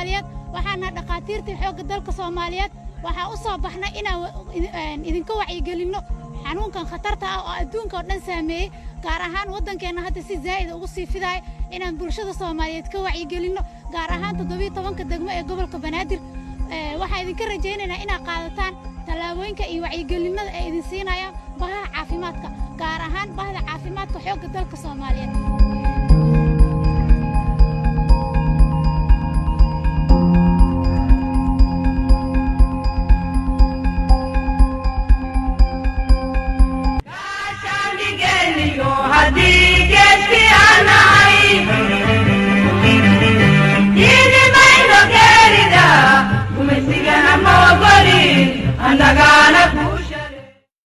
Soomaaliyeed waxaana dhaqaatiirtii xoogga dalka Soomaaliyeed waxa u soo baxnay inaan idinka wacyigelino xanuunkan khatarta ah oo adduunka oo dhan saameeyay gaar ahaan waddankeena hadda si zaid ugu sii fiday inaan bulshada Soomaaliyeed ka wacyigelino gaar ahaan 17 degmo ee gobolka Banaadir waxa idinka rajaynaynaa inaad qaadataan talaabooyinka iyo wacyigelinada ay idin siinayaan bahaha caafimaadka gaar ahaan bahda caafimaadka xoogga dalka Soomaaliyeed Andaga